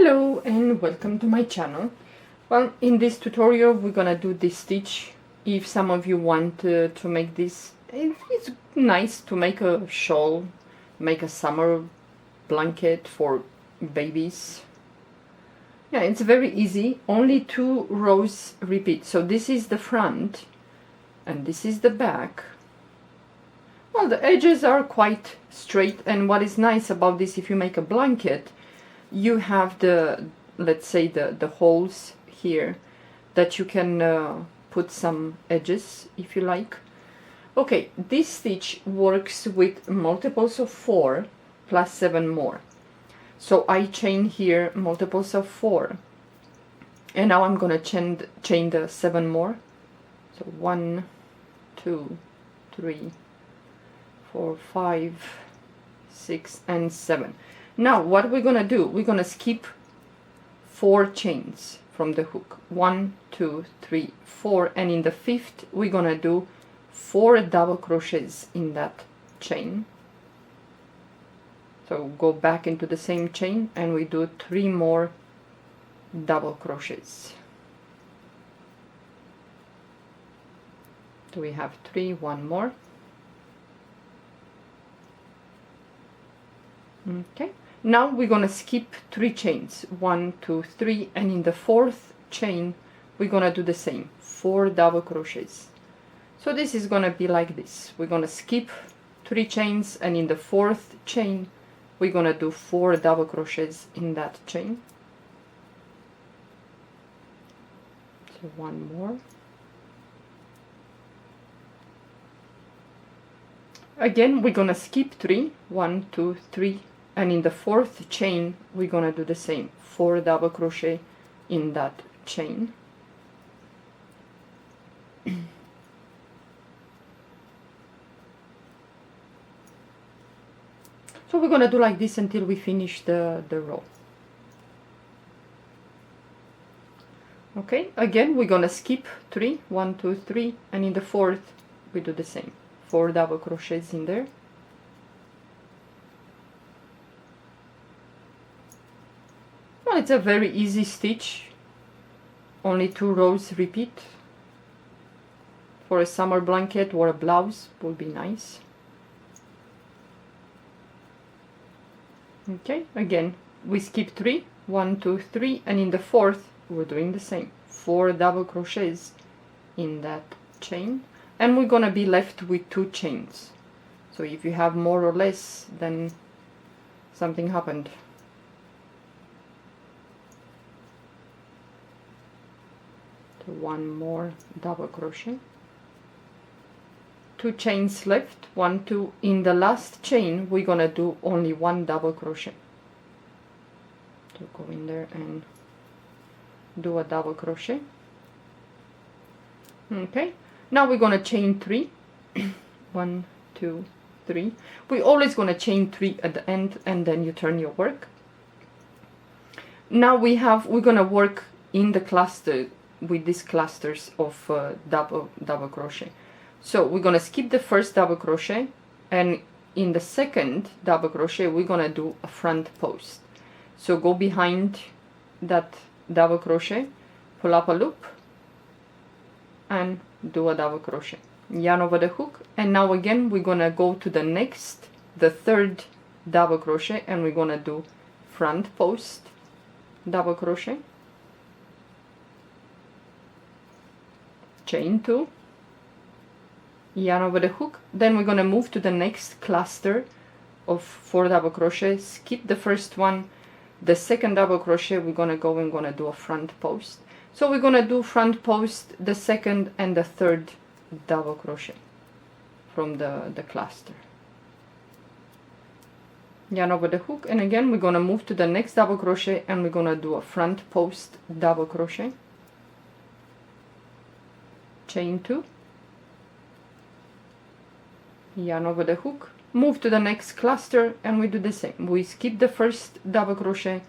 Hello and welcome to my channel. Well, in this tutorial we're gonna do this stitch. If some of you want to make this, it's nice to make a shawl, make a summer blanket for babies. Yeah, it's very easy, only 2 rows repeat. So this is the front and this is the back. Well, the edges are quite straight, and what is nice about this, if you make a blanket, you have the, let's say, the holes here that you can put some edges if you like. Okay, this stitch works with multiples of 4 plus 7 more. So I chain here multiples of 4, and now I'm gonna chain the 7 more. So 1, 2, 3, 4, 5, 6, and 7. Now what we're gonna do, we're gonna skip 4 chains from the hook. 1, 2, 3, 4, and in the 5th we're gonna do 4 double crochets in that chain. So go back into the same chain and we do 3 more double crochets. So we have 3, 1 more. Okay, now we're gonna skip 3 chains, 1, 2, 3, and in the 4th chain we're gonna do the same, 4 double crochets. So this is gonna be like this. We're gonna skip 3 chains, and in the 4th chain we're gonna do 4 double crochets in that chain. So 1 more. Again, we're gonna skip 3, 1, 2, 3, and in the 4th chain we're gonna do the same, 4 double crochet in that chain. So we're gonna do like this until we finish the row. Okay, again we're gonna skip 3, 1, 2, 3, and in the 4th we do the same, 4 double crochets in there. Well, it's a very easy stitch, only 2 rows repeat. For a summer blanket or a blouse would be nice. Okay, again we skip 3, 1, 2, 3, and in the 4th we're doing the same, 4 double crochets in that chain, and we're gonna be left with 2 chains. So if you have more or less, then something happened. So 1 more double crochet, 2 chains left, 1, 2. In the last chain we're gonna do only 1 double crochet. So go in there and do a double crochet. Okay, now we're gonna chain 3. 1, 2, 3. We're always gonna chain 3 at the end, and then you turn your work. Now we're gonna work in the cluster with these clusters of double crochet. So we're gonna skip the first double crochet, and in the second double crochet we're gonna do a front post. So go behind that double crochet, pull up a loop, and do a double crochet, yarn over the hook, and now again we're gonna go to the 3rd double crochet, and we're gonna do front post double crochet, chain 2, yarn over the hook. Then we're gonna move to the next cluster of 4 double crochet, skip the first one, the second double crochet we're gonna go and gonna do a front post. So we're gonna do front post, the second and the 3rd double crochet from the cluster, yarn over the hook, and again we're gonna move to the next double crochet, and we're gonna do a front post double crochet, chain 2, yarn over the hook, move to the next cluster, and we do the same. We skip the first double crochet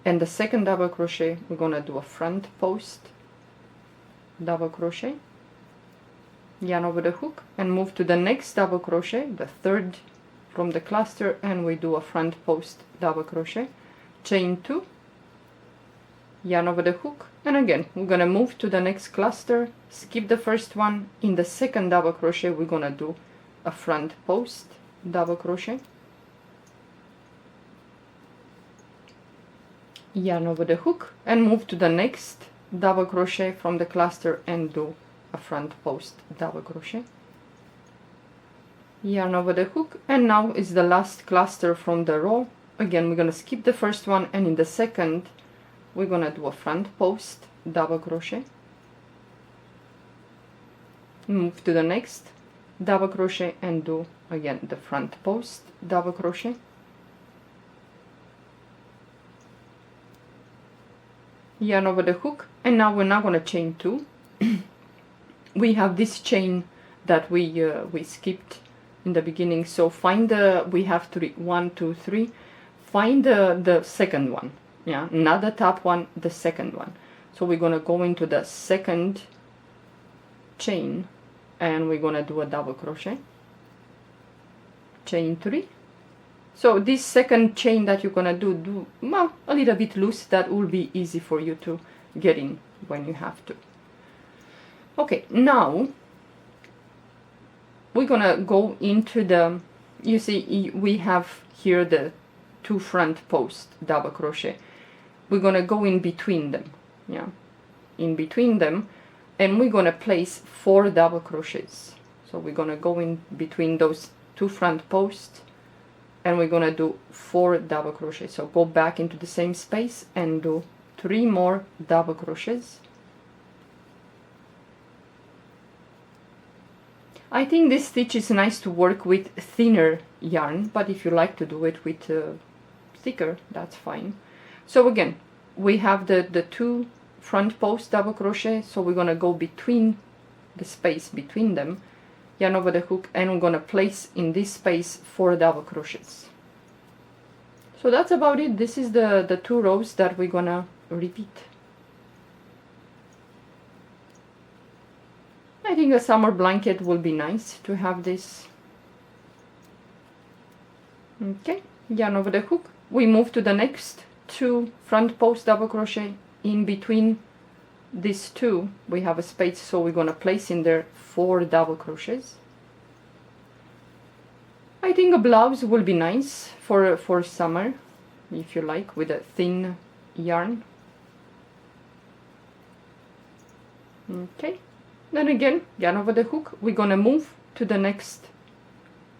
and the second double crochet, we're gonna do a front post double crochet, yarn over the hook, and move to the next double crochet, the 3rd from the cluster, and we do a front post double crochet, chain 2, yarn over the hook, and again we're gonna move to the next cluster, skip the first one. In the second double crochet we're gonna do a front post double crochet, yarn over the hook, and move to the next double crochet from the cluster and do a front post double crochet, yarn over the hook, and now is the last cluster from the row. Again we're gonna skip the first one, and in the second we're gonna do a front post double crochet, move to the next double crochet and do again the front post double crochet, yarn over the hook, and now we're not going to chain 2. We have this chain that we skipped in the beginning, so find the, we have 3, 1 2 3, find the second one, yeah, not the top one, the second one. So we're going to go into the second chain and we're going to do a double crochet, chain 3. So this second chain that you're gonna do well, a little bit loose, that will be easy for you to get in when you have to. Okay, now we're gonna go into the, you see we have here the 2 front post double crochet. We're gonna go in between them, yeah, in between them, and we're gonna place 4 double crochets. So we're gonna go in between those 2 front posts and we're gonna do 4 double crochets. So go back into the same space and do 3 more double crochets. I think this stitch is nice to work with thinner yarn, but if you like to do it with thicker, that's fine. So again, we have the 2 front post double crochet, so we're gonna go between the space between them, yarn over the hook, and we're gonna place in this space 4 double crochets. So that's about it. This is the 2 rows that we're gonna repeat. I think a summer blanket will be nice to have this. Okay, yarn over the hook. We move to the next 2 front post double crochet. In between these 2 we have a space, so we're gonna place in there 4 double crochets. I think a blouse will be nice for summer, if you like, with a thin yarn. Okay, then again, yarn over the hook. We're gonna move to the next,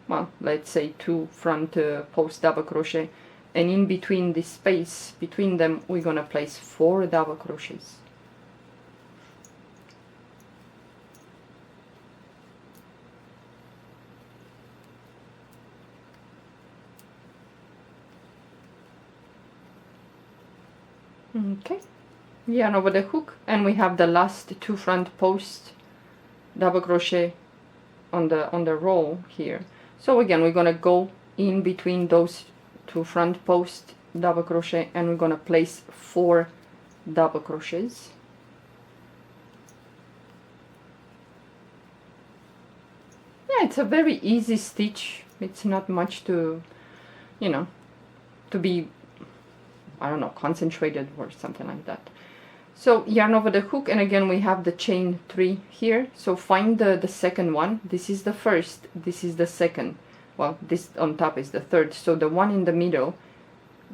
well, let's say 2 front post double crochet, and in between this space between them we're gonna place 4 double crochets. Okay, yarn over the hook, and we have the last 2 front post double crochet on the row here. So again, we're gonna go in between those 2 front post double crochet, and we're gonna place 4 double crochets. Yeah, it's a very easy stitch. It's not much to, you know, to be, I don't know, concentrated or something like that. So yarn over the hook, and again we have the chain 3 here. So find the second one. This is the first, this is the second. Well, this on top is the third. So the one in the middle,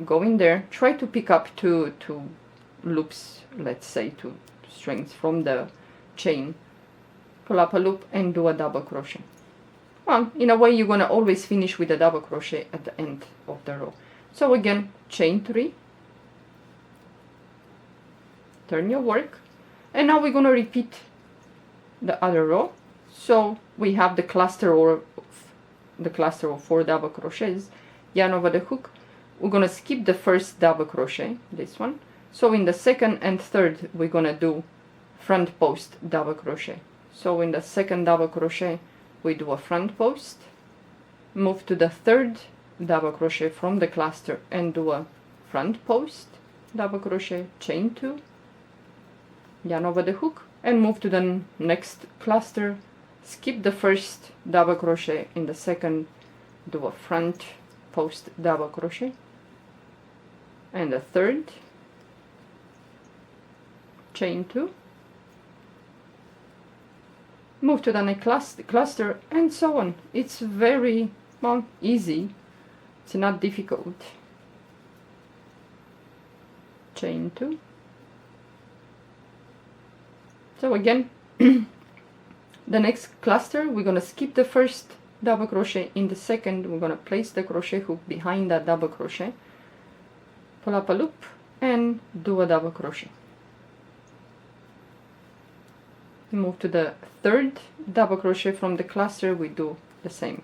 go in there, try to pick up two loops, let's say 2 strings from the chain, pull up a loop and do a double crochet. Well, in a way you're gonna always finish with a double crochet at the end of the row. So again, chain 3, turn your work, and now we're gonna repeat the other row. So we have the cluster of 4 double crochets, yarn over the hook. We're gonna skip the first double crochet, this one. So in the second and third we're gonna do front post double crochet. So in the second double crochet we do a front post, move to the third double crochet from the cluster and do a front post double crochet, chain 2, yarn over the hook, and move to the next cluster, skip the first double crochet, in the second do a front post double crochet, and the third, chain 2, move to the next cluster, and so on. It's very, well, easy. It's not difficult. Chain 2. So again, the next cluster, we're gonna skip the first double crochet. In the second, we're gonna place the crochet hook behind that double crochet, pull up a loop, and do a double crochet. Move to the third double crochet from the cluster. We do the same,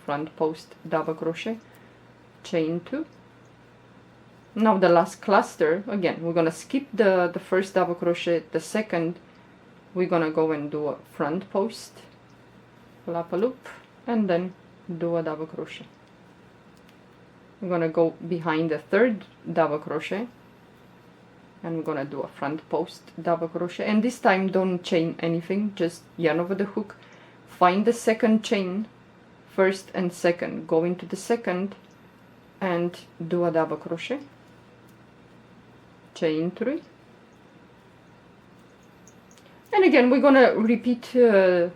front post double crochet, chain 2. Now the last cluster, again, we're gonna skip the first double crochet. The second, we're gonna go and do a front post, pull up a loop, and then do a double crochet. We're gonna go behind the third double crochet, and we're gonna do a front post double crochet. And this time don't chain anything, just yarn over the hook, find the second chain, first and second, go into the second and do a double crochet, chain 3. And again, we're gonna repeat the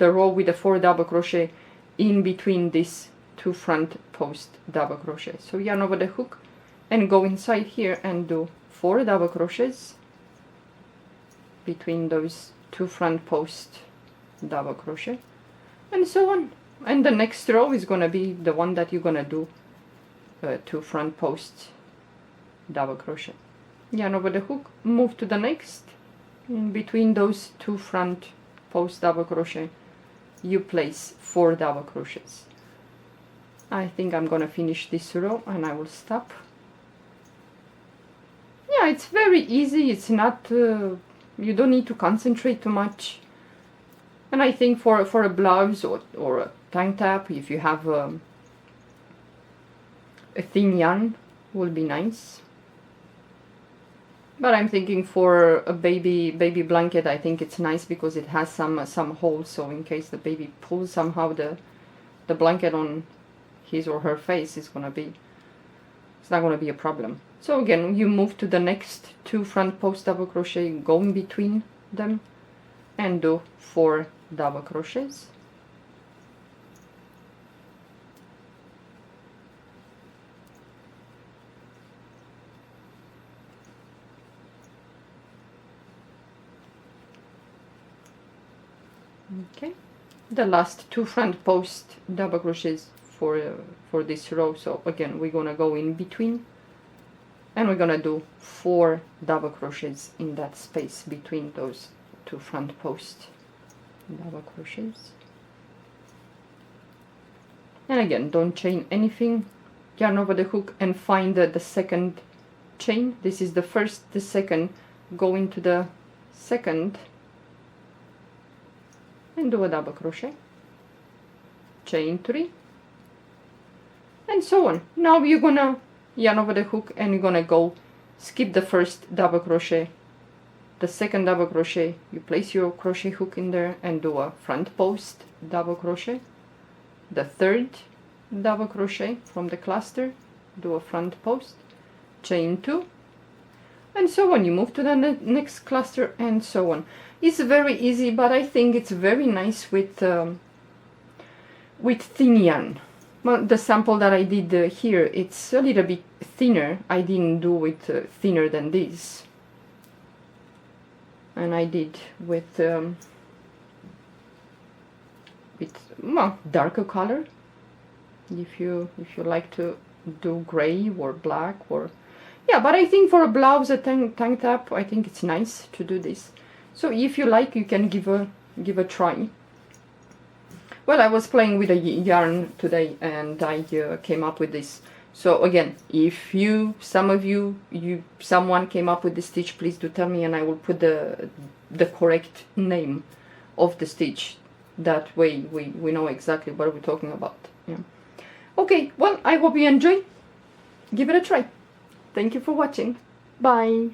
row with the 4 double crochet in between these 2 front post double crochet. So yarn over the hook and go inside here and do 4 double crochets between those 2 front post double crochet, and so on. And the next row is gonna be the one that you're gonna do 2 front posts double crochet. Yarn over the hook, move to the next. In between those 2 front post double crochet, you place 4 double crochets. I think I'm gonna finish this row and I will stop. Yeah, it's very easy. It's not, you don't need to concentrate too much. And I think for a blouse or a tank top, if you have a thin yarn, will be nice. But I'm thinking for a baby blanket, I think it's nice because it has some holes, so in case the baby pulls somehow the blanket on his or her face, it's not gonna be a problem. So again, you move to the next 2 front post double crochet, go in between them and do 4 double crochets. Okay, the last 2 front post double crochets for this row. So again, we're gonna go in between and we're gonna do 4 double crochets in that space between those 2 front post double crochets. And again, don't chain anything, yarn over the hook and find the second chain. This is the first, the second, go into the second and do a double crochet, chain 3, and so on. Now you're gonna yarn over the hook and you're gonna go skip the first double crochet, the second double crochet, you place your crochet hook in there and do a front post double crochet, the third double crochet from the cluster, do a front post, chain 2, and so on. You move to the next cluster and so on. It's very easy, but I think it's very nice with thin yarn. Well, the sample that I did here, it's a little bit thinner. I didn't do it thinner than this, and I did with well, darker color. If you like to do gray or black, or yeah, but I think for a blouse, a tank top, I think it's nice to do this. So if you like, you can give a try. Well, I was playing with a yarn today and I came up with this. So again, if someone came up with the stitch, please do tell me and I will put the correct name of the stitch. That way we know exactly what we're talking about. Yeah. Okay, well, I hope you enjoy. Give it a try. Thank you for watching. Bye.